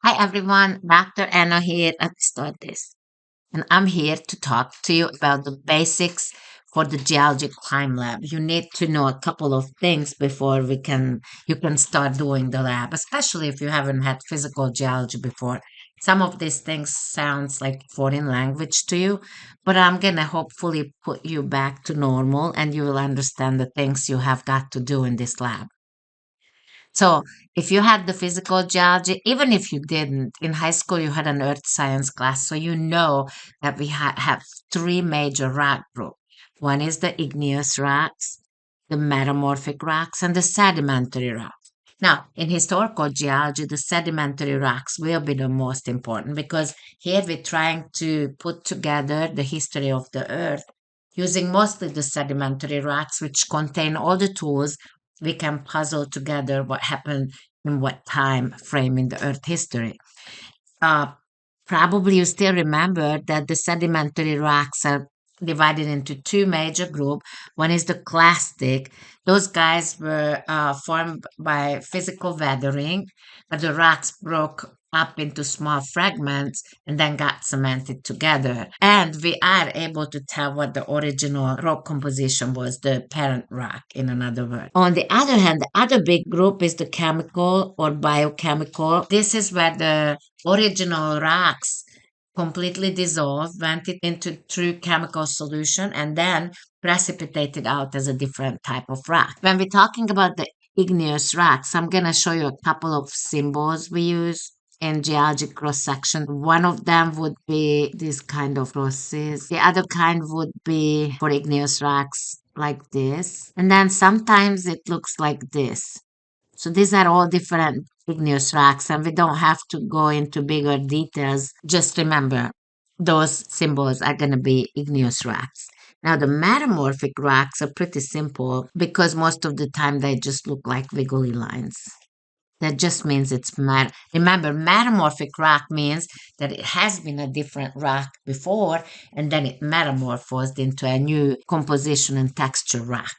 Hi everyone, Dr. Anna here at Start This, and I'm here to talk to you about the basics for the Geology Climb Lab. You need to know a couple of things before you can start doing the lab, especially if you haven't had physical geology before. Some of these things sounds like foreign language to you, but I'm gonna hopefully put you back to normal and you will understand the things you have got to do in this lab. So, if you had the physical geology, even if you didn't, in high school you had an earth science class, so you know that we have three major rock groups. One is the igneous rocks, the metamorphic rocks, and the sedimentary rocks. Now, in historical geology, the sedimentary rocks will be the most important because here we're trying to put together the history of the earth using mostly the sedimentary rocks, which contain all the tools we can puzzle together what happened in what time frame in the Earth history. Uh, Probably you still remember that the sedimentary rocks are divided into two major groups. One is the clastic. Those guys were formed by physical weathering, but the rocks broke up into small fragments and then got cemented together. And we are able to tell what the original rock composition was, the parent rock, in another word. On the other hand, the other big group is the chemical or biochemical. This is where the original rocks completely dissolved, went it into true chemical solution, and then precipitated out as a different type of rock. When we're talking about the igneous rocks, I'm going to show you a couple of symbols we use in geology cross section. One of them would be this kind of crosses. The other kind would be for igneous rocks like this. And then sometimes it looks like this. So these are all different igneous rocks, and we don't have to go into bigger details. Just remember, those symbols are going to be igneous rocks. Now, the metamorphic rocks are pretty simple because most of the time they just look like wiggly lines. That just means remember, metamorphic rock means that it has been a different rock before, and then it metamorphosed into a new composition and texture rock.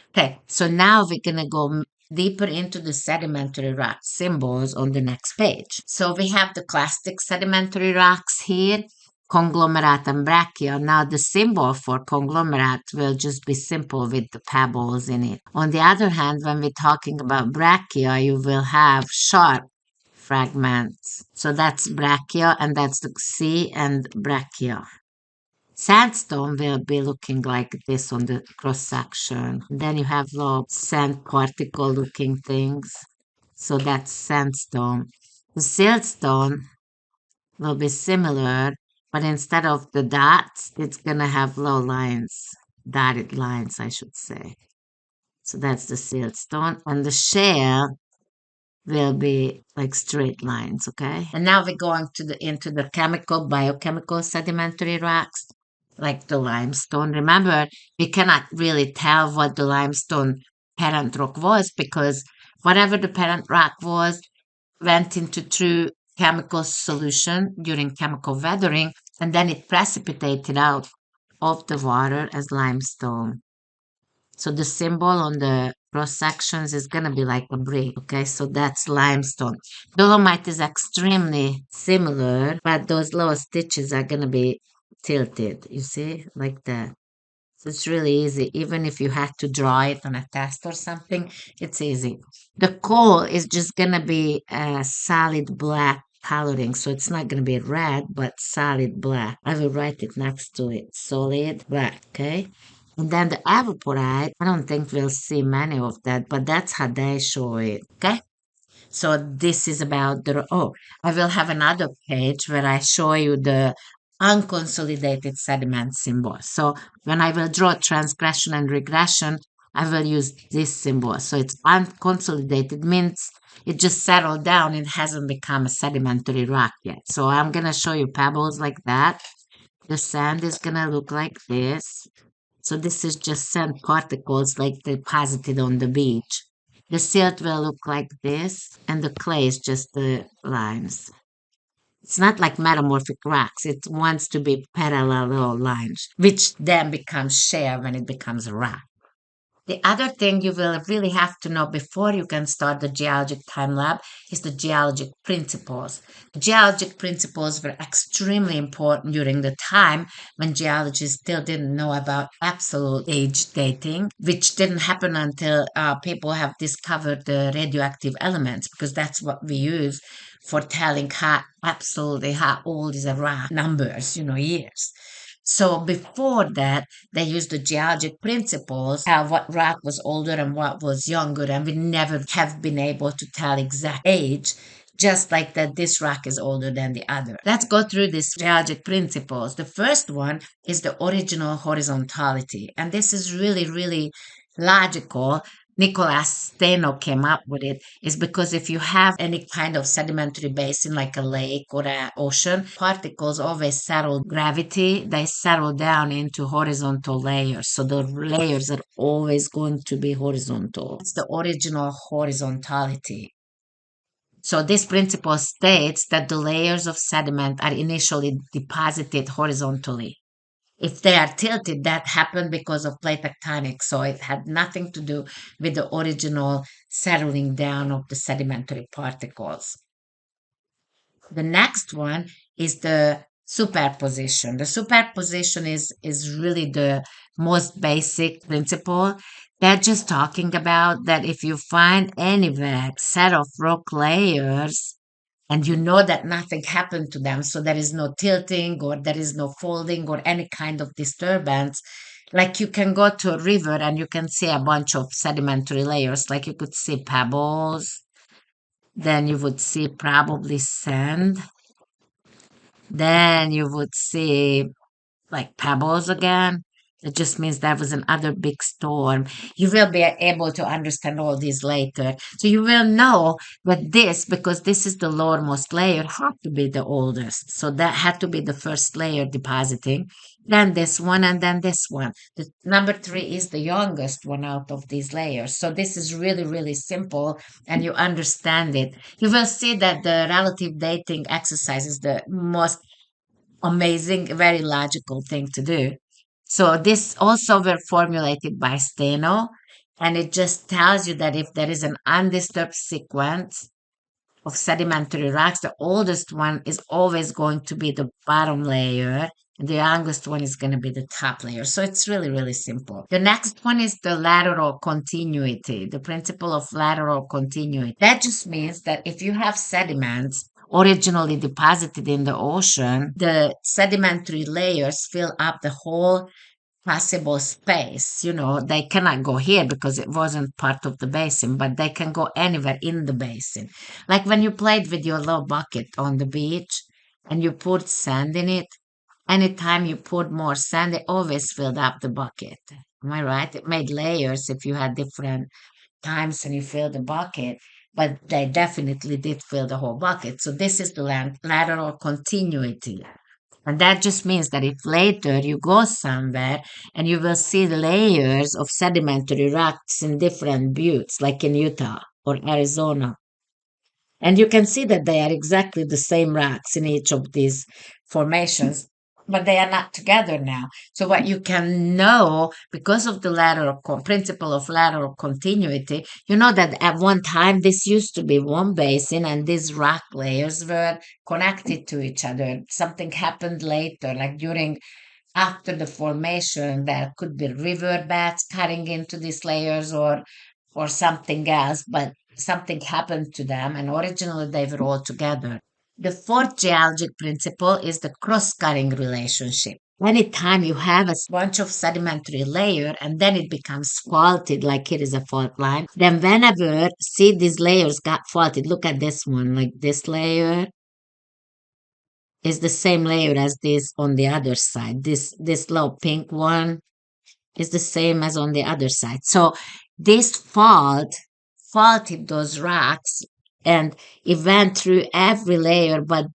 Okay, so now we're going to go deeper into the sedimentary rock symbols on the next page. So we have the clastic sedimentary rocks here, conglomerate and breccia. Now the symbol for conglomerate will just be simple with the pebbles in it. On the other hand, when we're talking about breccia, you will have sharp fragments. So that's breccia, and that's the C and breccia. Sandstone will be looking like this on the cross section. Then you have little sand particle looking things. So that's sandstone. The siltstone will be similar, but instead of the dots, it's going to have low lines, dotted lines, I should say. So that's the siltstone. And the shale will be like straight lines, okay? And now we're going into the chemical, biochemical sedimentary rocks, like the limestone. Remember, we cannot really tell what the limestone parent rock was because whatever the parent rock was went into true chemical solution during chemical weathering, and then it precipitated out of the water as limestone. So the symbol on the cross sections is going to be like a brick. Okay, so that's limestone. Dolomite is extremely similar, but those little stitches are going to be tilted, you see, like that. So it's really easy. Even if you had to draw it on a test or something, it's easy. The coal is just going to be a solid black coloring. So it's not going to be red, but solid black. I will write it next to it. Solid black, okay? And then the evapotite, I don't think we'll see many of that, but that's how they show it, okay? So this is about I will have another page where I show you the unconsolidated sediment symbol. So when I will draw transgression and regression, I will use this symbol. So it's unconsolidated means it just settled down. It hasn't become a sedimentary rock yet. So I'm going to show you pebbles like that. The sand is going to look like this. So this is just sand particles like deposited on the beach. The silt will look like this, and the clay is just the lines. It's not like metamorphic rocks. It wants to be parallel lines, which then becomes shale when it becomes a rock. The other thing you will really have to know before you can start the geologic time lab is the geologic principles. The geologic principles were extremely important during the time when geologists still didn't know about absolute age dating, which didn't happen until people have discovered the radioactive elements, because that's what we use for telling how old is a rock, numbers, years. So before that, they used the geologic principles, what rock was older and what was younger, and we never have been able to tell exact age, just like that this rock is older than the other. Let's go through these geologic principles. The first one is the original horizontality, and this is really, really logical. Nicholas Steno came up with it is because if you have any kind of sedimentary basin like a lake or an ocean, particles always settle gravity, they settle down into horizontal layers. So the layers are always going to be horizontal. It's the original horizontality. So this principle states that the layers of sediment are initially deposited horizontally. If they are tilted, that happened because of plate tectonics. So it had nothing to do with the original settling down of the sedimentary particles. The next one is the superposition. The superposition is really the most basic principle. They're just talking about that if you find anywhere set of rock layers and you know that nothing happened to them, so there is no tilting or there is no folding or any kind of disturbance, like you can go to a river and you can see a bunch of sedimentary layers, like you could see pebbles, then you would see probably sand, then you would see like pebbles again. It just means that was another big storm. You will be able to understand all these later. So you will know that this, because this is the lowermost layer, had to be the oldest. So that had to be the first layer depositing. Then this one and then this one. The number three is the youngest one out of these layers. So this is really, really simple and you understand it. You will see that the relative dating exercise is the most amazing, very logical thing to do. So this also were formulated by Steno, and it just tells you that if there is an undisturbed sequence of sedimentary rocks, the oldest one is always going to be the bottom layer, and the youngest one is going to be the top layer. So it's really, really simple. The next one is the lateral continuity, the principle of lateral continuity. That just means that if you have sediments originally deposited in the ocean, the sedimentary layers fill up the whole possible space. They cannot go here because it wasn't part of the basin, but they can go anywhere in the basin. Like when you played with your little bucket on the beach and you put sand in it, anytime you put more sand, it always filled up the bucket. Am I right? It made layers if you had different times and you filled the bucket, but they definitely did fill the whole bucket. So this is the lateral continuity. And that just means that if later you go somewhere and you will see layers of sedimentary rocks in different buttes, like in Utah or Arizona, and you can see that they are exactly the same rocks in each of these formations, but they are not together now. So what you can know because of the principle of lateral continuity, you know that at one time this used to be one basin and these rock layers were connected to each other. Something happened later, like after the formation, there could be riverbeds cutting into these layers or something else, but something happened to them and originally they were all together. The fourth geologic principle is the cross-cutting relationship. Anytime you have a bunch of sedimentary layer and then it becomes faulted like it is a fault line, then whenever see these layers got faulted, look at this one, like this layer is the same layer as this on the other side. This little pink one is the same as on the other side. So this faulted those rocks and it went through every layer but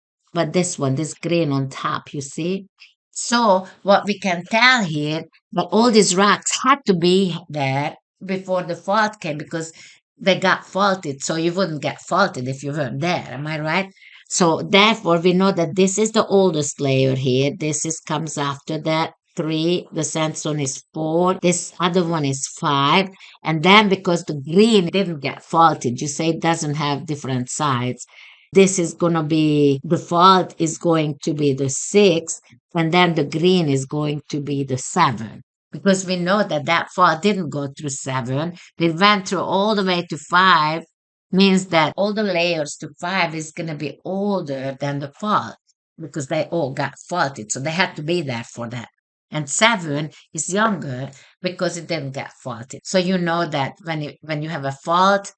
this one, this green on top, you see? So what we can tell here that all these rocks had to be there before the fault came because they got faulted. So you wouldn't get faulted if you weren't there. Am I right? So therefore we know that this is the oldest layer here. This is comes after that. 3, the sandstone is 4, this other one is 5. And then because the green didn't get faulted, you say it doesn't have different sides. This is going to be, the fault is going to be the 6, and then the green is going to be the 7. Because we know that that fault didn't go through 7, it went through all the way to 5, means that all the layers to 5 is going to be older than the fault because they all got faulted. So they had to be there for that. And 7 is younger because it didn't get faulted. So you know that when you have a fault,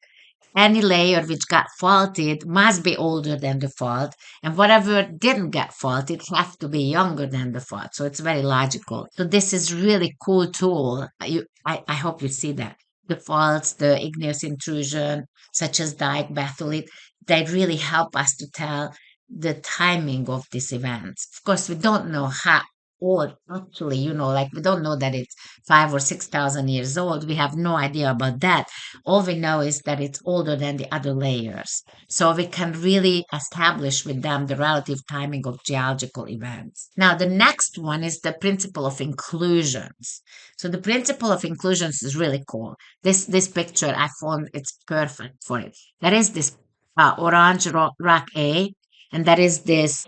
any layer which got faulted must be older than the fault, and whatever didn't get faulted have to be younger than the fault. So it's very logical. So this is really cool tool. I hope you see that. The faults, the igneous intrusion, such as dibatholite, they really help us to tell the timing of these events. Of course, we don't know how old actually, like we don't know that it's 5 or 6,000 years old. We have no idea about that. All we know is that it's older than the other layers. So we can really establish with them the relative timing of geological events. Now, the next one is the principle of inclusions. So the principle of inclusions is really cool. This picture, I found it's perfect for it. There is this orange rock A, and there is this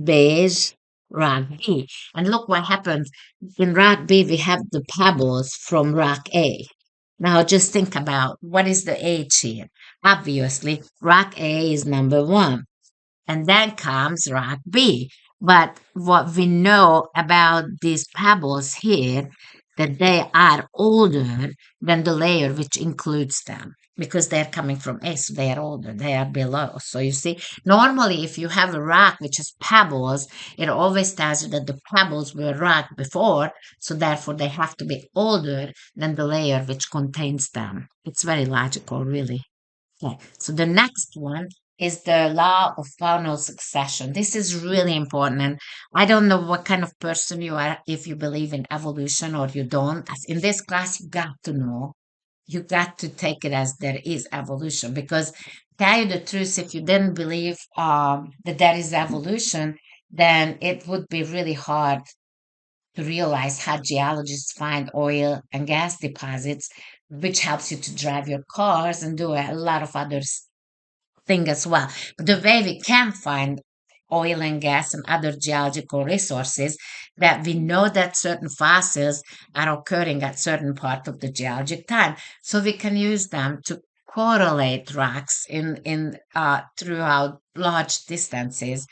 beige rock B. And look what happens. In rock B, we have the pebbles from rock A. Now just think about what is the age here. Obviously, rock A is number 1, and then comes rock B. But what we know about these pebbles here, that they are older than the layer which includes them because they're coming from A, so they are older, they are below. So you see, normally if you have a rock which has pebbles, it always tells you that the pebbles were rock before, so therefore they have to be older than the layer which contains them. It's very logical, really. Okay, so the next one is the law of faunal succession. This is really important. And I don't know what kind of person you are, if you believe in evolution or you don't. In this class, you got to know. You got to take it as there is evolution. Because tell you the truth, if you didn't believe that there is evolution, then it would be really hard to realize how geologists find oil and gas deposits, which helps you to drive your cars and do a lot of other things as well. But the way we can find oil and gas and other geological resources, that we know that certain fossils are occurring at certain part of the geologic time, so we can use them to correlate rocks in throughout large distances,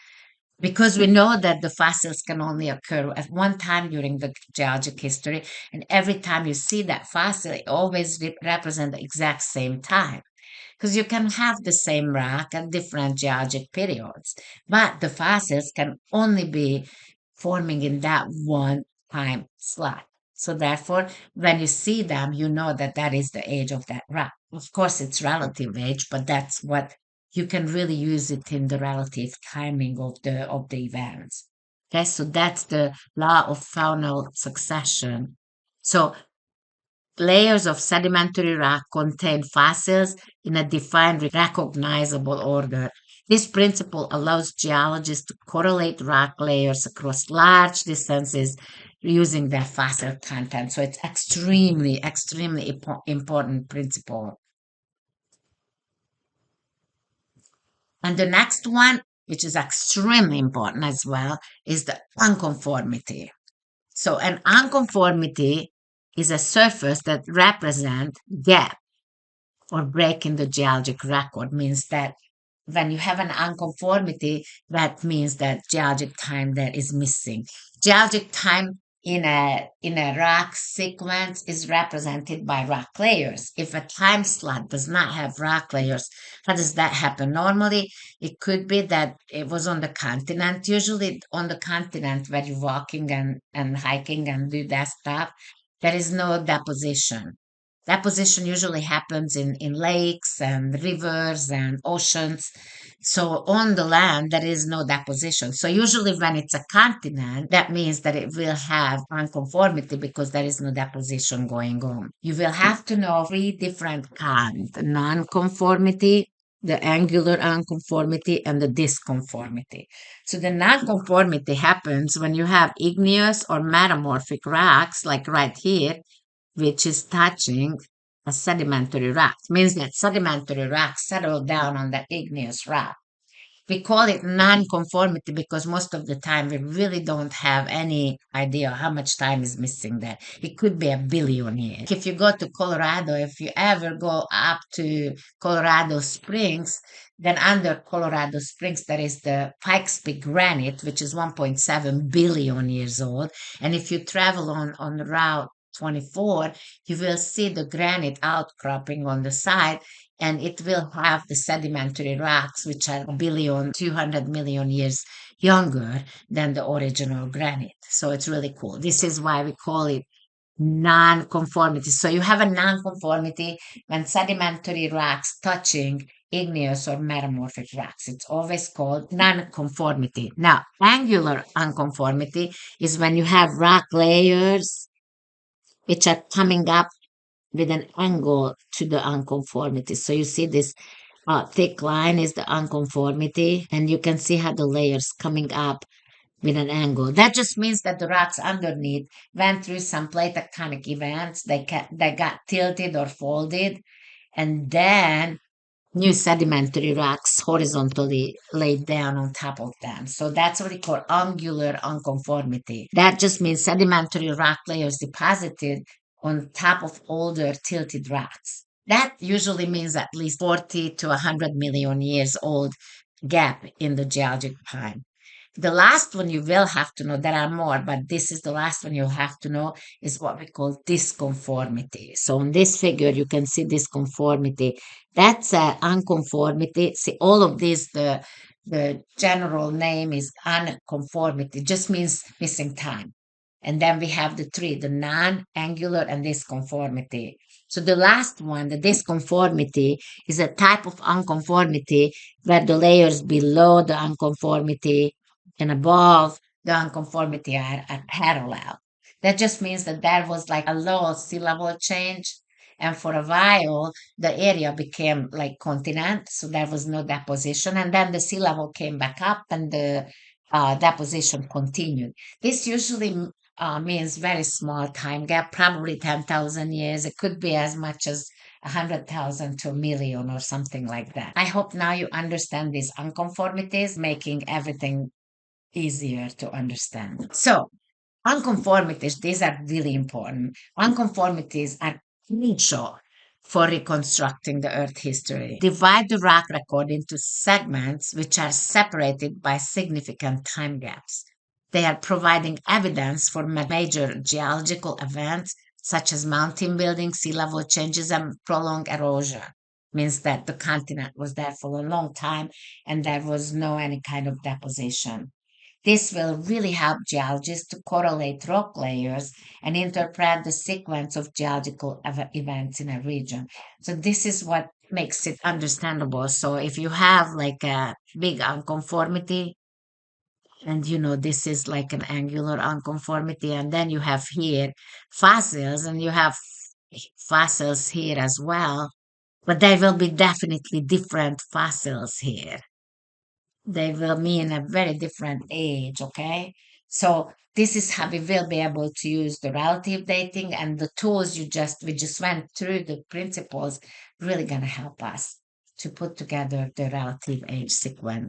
because we know that the fossils can only occur at one time during the geologic history, and every time you see that fossil, it always represent the exact same time. Because you can have the same rock at different geologic periods, but the fossils can only be forming in that one time slot. So therefore, when you see them, you know that that is the age of that rock. Of course, it's relative age, but that's what you can really use it in the relative timing of the events. Okay, so that's the law of faunal succession. So layers of sedimentary rock contain fossils in a defined, recognizable order. This principle allows geologists to correlate rock layers across large distances using their fossil content. So it's extremely, extremely important principle. And the next one, which is extremely important as well, is the unconformity. So an unconformity is a surface that represents gap or break in the geologic record. Means that when you have an unconformity, that means that geologic time there is missing. Geologic time in a rock sequence is represented by rock layers. If a time slot does not have rock layers, how does that happen? Normally, it could be that it was on the continent. Usually on the continent where you're walking and hiking and do that stuff, there is no deposition. Deposition usually happens in lakes and rivers and oceans. So on the land, there is no deposition. So usually when it's a continent, that means that it will have unconformity because there is no deposition going on. You will have to know three different kinds: non-conformity, the angular unconformity and the disconformity. So the nonconformity happens when you have igneous or metamorphic rocks, like right here, which is touching a sedimentary rock. Means that sedimentary rocks settle down on the igneous rock. We call it non-conformity because most of the time we really don't have any idea how much time is missing there. It could be a billion years. If you go to Colorado, if you ever go up to Colorado Springs, then under Colorado Springs there is the Pikes Peak granite, which is 1.7 billion years old. And if you travel on Route 24, you will see the granite outcropping on the side, and it will have the sedimentary rocks, which are 1,200,000,000 years younger than the original granite. So it's really cool. This is why we call it non-conformity. So you have a non-conformity when sedimentary rocks touching igneous or metamorphic rocks. It's always called non-conformity. Now, angular unconformity is when you have rock layers which are coming up with an angle to the unconformity. So you see this thick line is the unconformity, and you can see how the layers coming up with an angle. That just means that the rocks underneath went through some plate tectonic events. They got tilted or folded, and then new sedimentary rocks horizontally laid down on top of them. So that's what we call angular unconformity. That just means sedimentary rock layers deposited on top of older tilted rocks. That usually means at least 40 to 100 million years old gap in the geologic time. The last one you will have to know, there are more, but this is the last one you'll have to know, is what we call disconformity. So in this figure, you can see disconformity. That's unconformity. See, all of these, the general name is unconformity, just means missing time. And then we have the three, the non-angular and disconformity. So the last one, the disconformity, is a type of unconformity where the layers below the unconformity and above the unconformity are parallel. That just means that there was like a low sea level change. And for a while, the area became like continent, so there was no deposition. And then the sea level came back up and the deposition continued. This usually means very small time gap, probably 10,000 years. It could be as much as 100,000 to a million or something like that. I hope now you understand these unconformities, making everything easier to understand. So, unconformities, these are really important. Unconformities are crucial for reconstructing the Earth history. Divide the rock record into segments which are separated by significant time gaps. They are providing evidence for major geological events such as mountain building, sea level changes, and prolonged erosion. Means that the continent was there for a long time and there was no any kind of deposition. This will really help geologists to correlate rock layers and interpret the sequence of geological events in a region. So this is what makes it understandable. So if you have like a big unconformity, and this is like an angular unconformity, and then you have here fossils, and you have fossils here as well, but there will be definitely different fossils here. They will mean a very different age, okay? So this is how we will be able to use the relative dating, and the tools we just went through the principles really gonna help us to put together the relative age sequence.